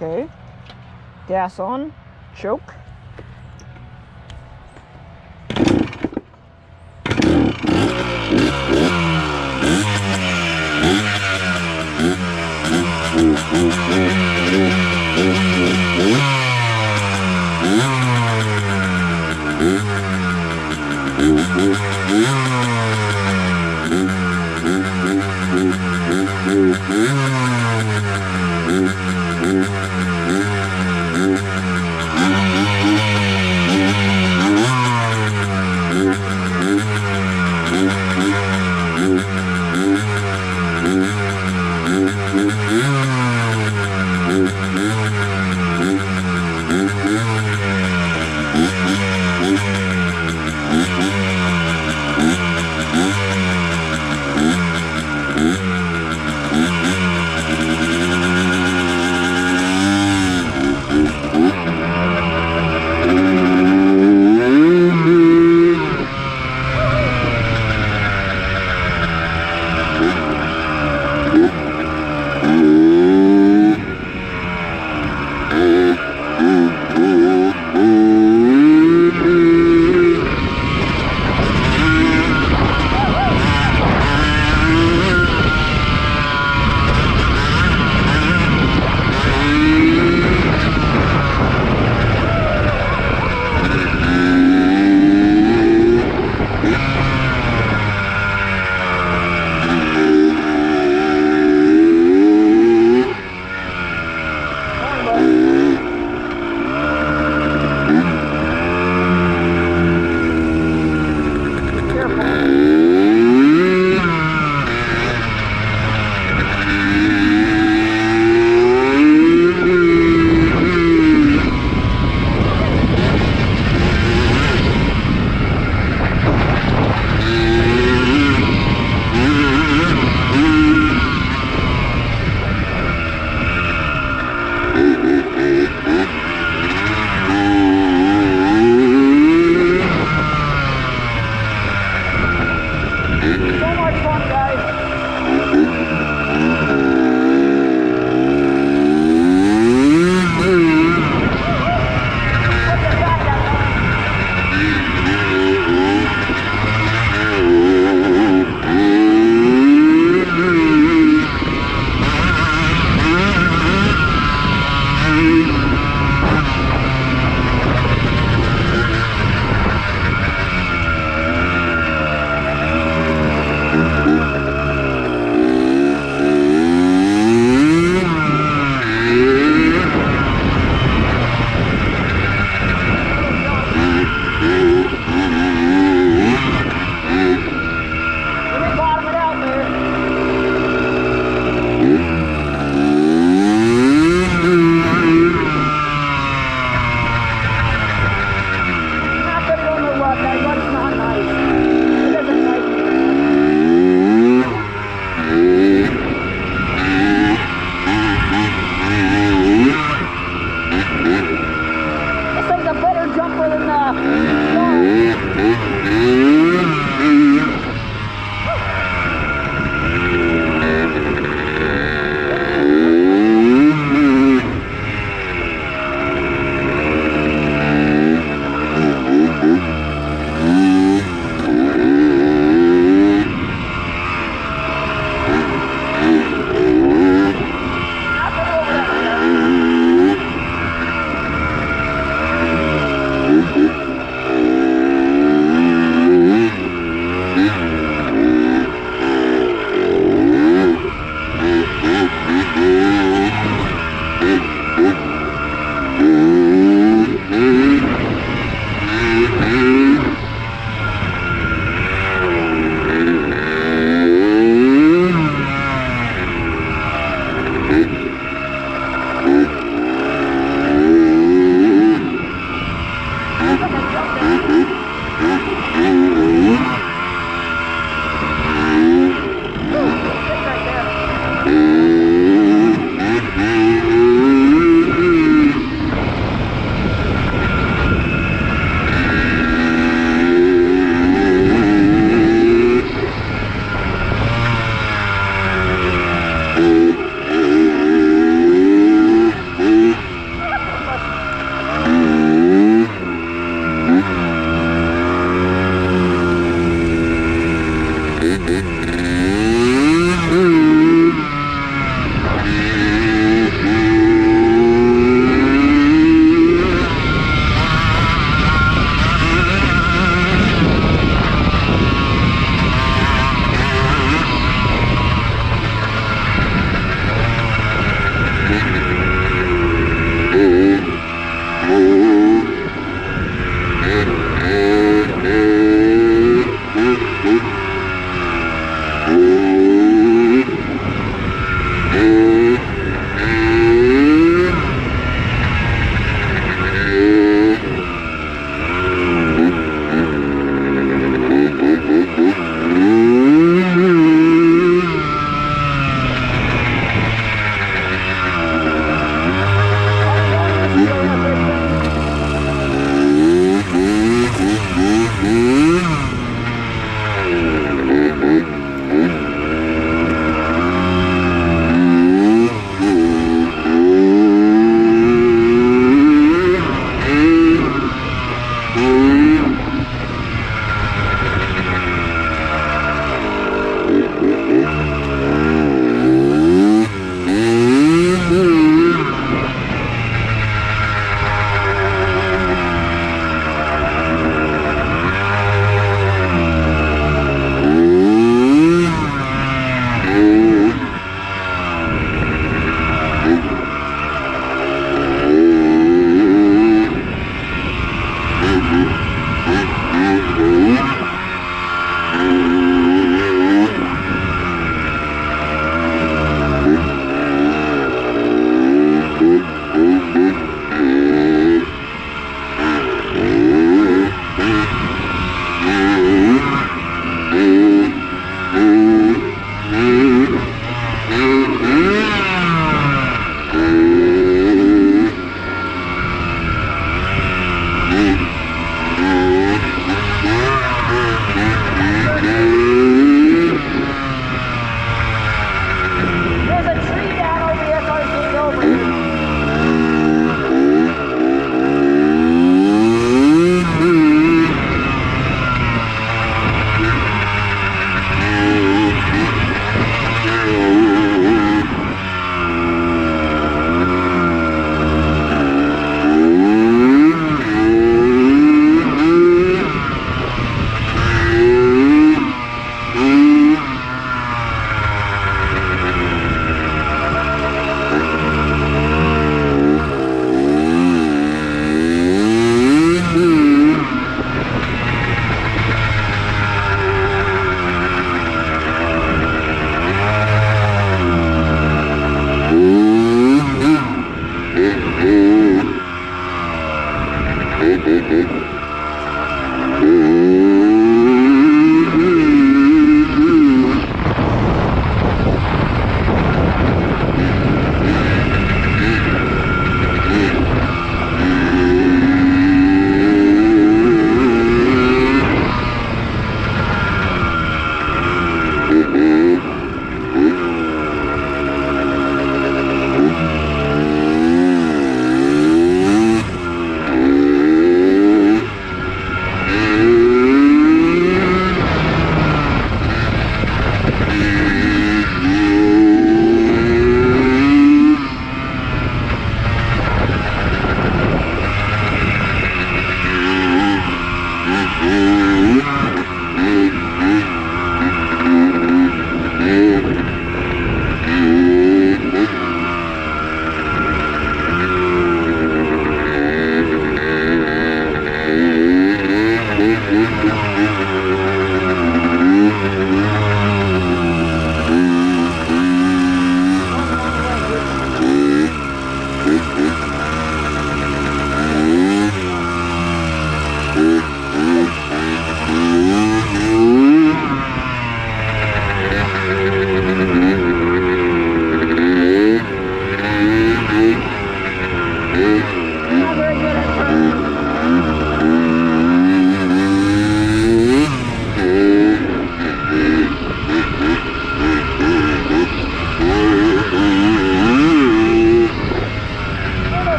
Okay, gas on, choke.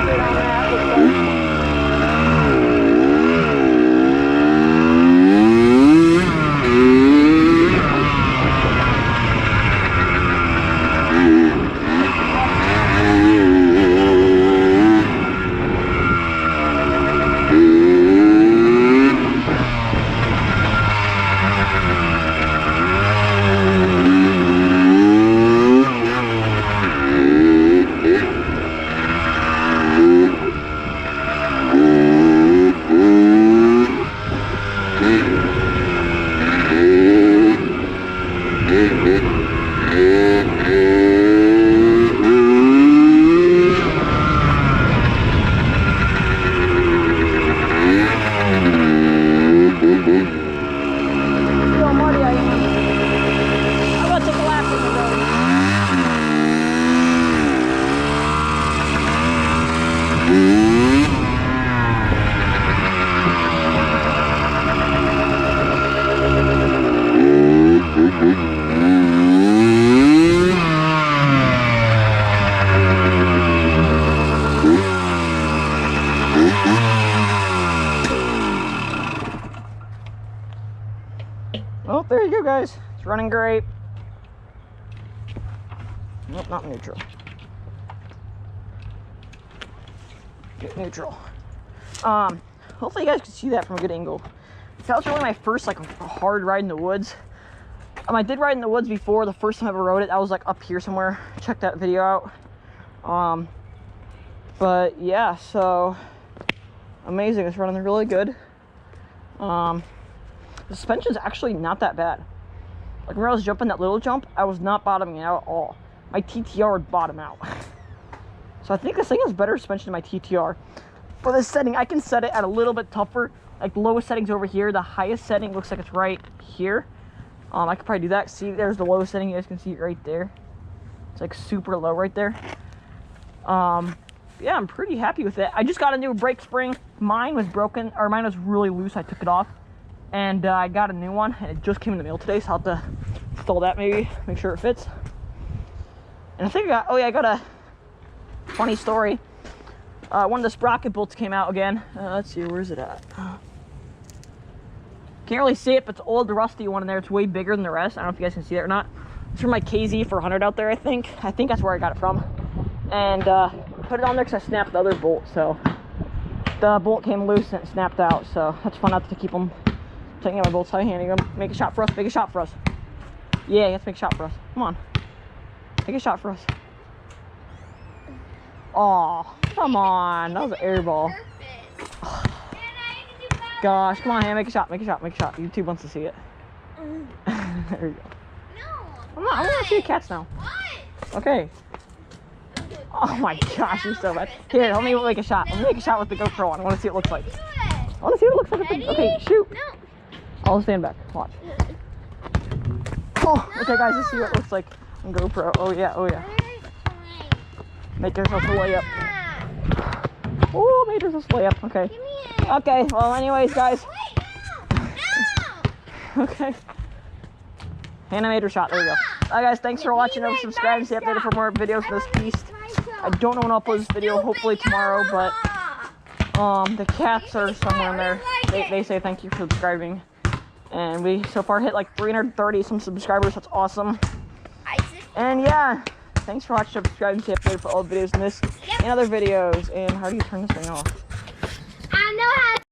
update on that. Looks like. Well, there you go, guys. It's running great. Nope, not neutral. Get neutral. Hopefully you guys can see that from a good angle. That was really my first like hard ride in the woods. I did ride in the woods before. The first time I ever rode it, I was like up here somewhere. Check that video out. But yeah, so amazing. It's running really good. The suspension's actually not that bad. Like when I was jumping that little jump, I was not bottoming out at all. My TTR would bottom out. So I think this thing has better suspension than my TTR. For this setting, I can set it at a little bit tougher. Like the lowest setting's over here. The highest setting looks like it's right here. I could probably do that. See, there's the lowest setting. You guys can see it right there. It's like super low right there. Yeah, I'm pretty happy with it. I just got a new brake spring. Mine was broken, or mine was really loose. I took it off. And I got a new one, and it just came in the mail today, so I'll have to install that maybe, make sure it fits. And I think I got, oh yeah, I got a funny story. One of the sprocket bolts came out again. Let's see, where's it at? Can't really see it, but it's old, rusty one in there. It's way bigger than the rest. I don't know if you guys can see that or not. It's from my KZ400 out there, I think. I think that's where I got it from. And put it on there because I snapped the other bolt, so the bolt came loose and it snapped out. So that's fun not to keep them. Taking out my bolts, handing them. Make a shot for us. Make a shot for us. Yeah, let's make a shot for us. Come on. Make a shot for us. Aw, come on. That was an air ball. Gosh, come on, hand. Make a shot. Make a shot. Make a shot. YouTube wants to see it. There you go. No. I want to see the cats now. Okay. Oh my gosh, you're so bad. Here, let me make a shot. Let me make a shot with the GoPro on. I want to see what it looks like. I want to see what it looks like. Okay, shoot. I'll stand back. Watch. Oh, okay, guys, let's see what it looks like on GoPro. Oh yeah, oh yeah. Make yourself a layup. Oh, made yourself a layup. Okay. Okay. Well, anyways, guys. Okay. Hannah made her shot. There we go. Alright, guys. Thanks for watching. Remember, subscribe and stay updated for more videos of this beast. I don't know when I'll upload this video. Hopefully tomorrow, but the cats are somewhere in there. They say thank you for subscribing. And we so far hit like 330 some subscribers. That's awesome. And yeah, thanks for watching. Subscribe and stay updated for all the videos in this and other videos. And how do you turn this thing off? I know how.